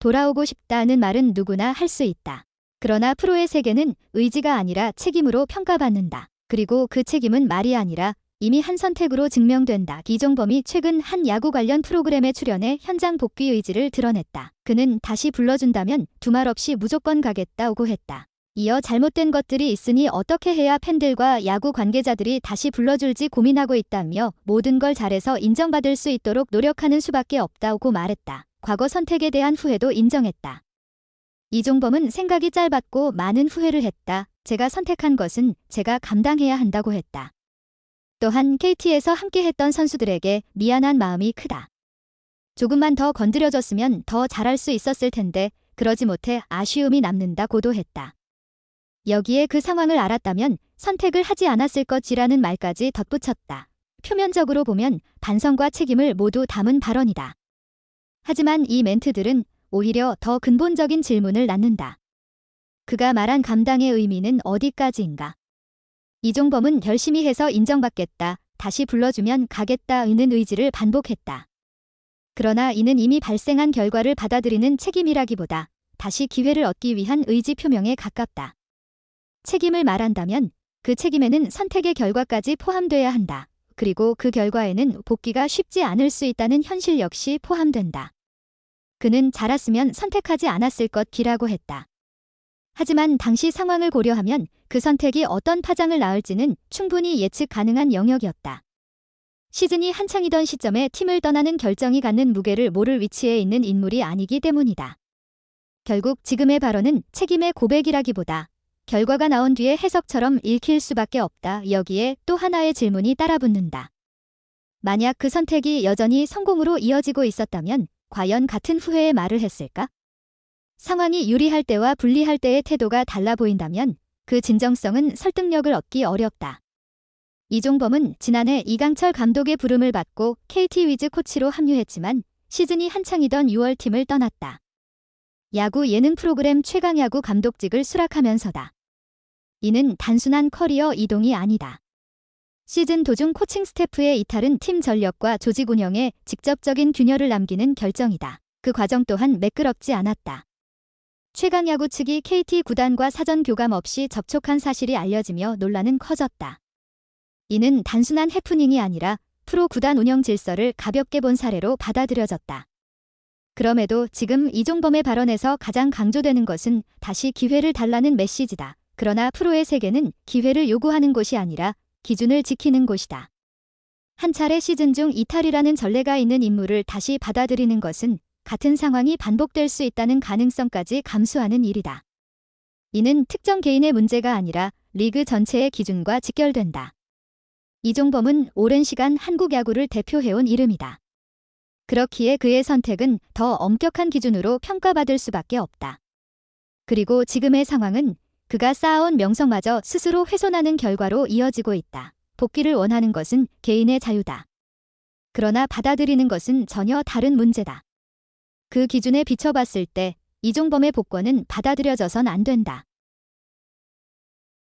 돌아오고 싶다는 말은 누구나 할 수 있다. 그러나 프로의 세계는 의지가 아니라 책임으로 평가받는다. 그리고 그 책임은 말이 아니라 이미 한 선택으로 증명된다. 이종범이 최근 한 야구 관련 프로그램에 출연해 현장 복귀 의지를 드러냈다. 그는 다시 불러준다면 두말 없이 무조건 가겠다고 했다. 이어 잘못된 것들이 있으니 어떻게 해야 팬들과 야구 관계자들이 다시 불러줄지 고민하고 있다며 모든 걸 잘해서 인정받을 수 있도록 노력하는 수밖에 없다고 말했다. 과거 선택에 대한 후회도 인정했다. 이종범은 생각이 짧았고 많은 후회를 했다. 제가 선택한 것은 제가 감당해야 한다고 했다. 또한 KT에서 함께했던 선수들에게 미안한 마음이 크다. 조금만 더 건드려줬으면 더 잘할 수 있었을 텐데 그러지 못해 아쉬움이 남는다고도 했다. 여기에 그 상황을 알았다면 선택을 하지 않았을 것이라는 말까지 덧붙였다. 표면적으로 보면 반성과 책임을 모두 담은 발언이다. 하지만 이 멘트들은 오히려 더 근본적인 질문을 낳는다. 그가 말한 감당의 의미는 어디까지인가? 이종범은 열심히 해서 인정받겠다, 다시 불러주면 가겠다는 의지를 반복했다. 그러나 이는 이미 발생한 결과를 받아들이는 책임이라기보다 다시 기회를 얻기 위한 의지 표명에 가깝다. 책임을 말한다면 그 책임에는 선택의 결과까지 포함돼야 한다. 그리고 그 결과에는 복귀가 쉽지 않을 수 있다는 현실 역시 포함된다. 그는 잘았으면 선택하지 않았을 것이라고 했다. 하지만 당시 상황을 고려하면 그 선택이 어떤 파장을 낳을지는 충분히 예측 가능한 영역이었다. 시즌이 한창이던 시점에 팀을 떠나는 결정이 갖는 무게를 모를 위치에 있는 인물이 아니기 때문이다. 결국 지금의 발언은 책임의 고백이라기보다 결과가 나온 뒤에 해석처럼 읽힐 수밖에 없다. 여기에 또 하나의 질문이 따라붙는다. 만약 그 선택이 여전히 성공으로 이어지고 있었다면 과연 같은 후회의 말을 했을까? 상황이 유리할 때와 불리할 때의 태도가 달라 보인다면 그 진정성은 설득력을 얻기 어렵다. 이종범은 지난해 이강철 감독의 부름을 받고 KT 위즈 코치로 합류했지만 시즌이 한창이던 6월 팀을 떠났다. 야구 예능 프로그램 최강야구 감독직을 수락하면서다. 이는 단순한 커리어 이동이 아니다. 시즌 도중 코칭 스태프의 이탈은 팀 전력과 조직 운영에 직접적인 균열을 남기는 결정이다. 그 과정 또한 매끄럽지 않았다. 최강야구 측이 KT 구단과 사전 교감 없이 접촉한 사실이 알려지며 논란은 커졌다. 이는 단순한 해프닝이 아니라 프로 구단 운영 질서를 가볍게 본 사례로 받아들여졌다. 그럼에도 지금 이종범의 발언에서 가장 강조되는 것은 다시 기회를 달라는 메시지다. 그러나 프로의 세계는 기회를 요구하는 곳이 아니라 기준을 지키는 곳이다. 한 차례 시즌 중 이탈이라는 전례가 있는 인물을 다시 받아들이는 것은 같은 상황이 반복될 수 있다는 가능성까지 감수하는 일이다. 이는 특정 개인의 문제가 아니라 리그 전체의 기준과 직결된다. 이종범은 오랜 시간 한국 야구를 대표해온 이름이다. 그렇기에 그의 선택은 더 엄격한 기준으로 평가받을 수밖에 없다. 그리고 지금의 상황은 그가 쌓아온 명성마저 스스로 훼손하는 결과로 이어지고 있다. 복귀를 원하는 것은 개인의 자유다. 그러나 받아들이는 것은 전혀 다른 문제다. 그 기준에 비춰봤을 때 이종범의 복권은 받아들여져선 안 된다.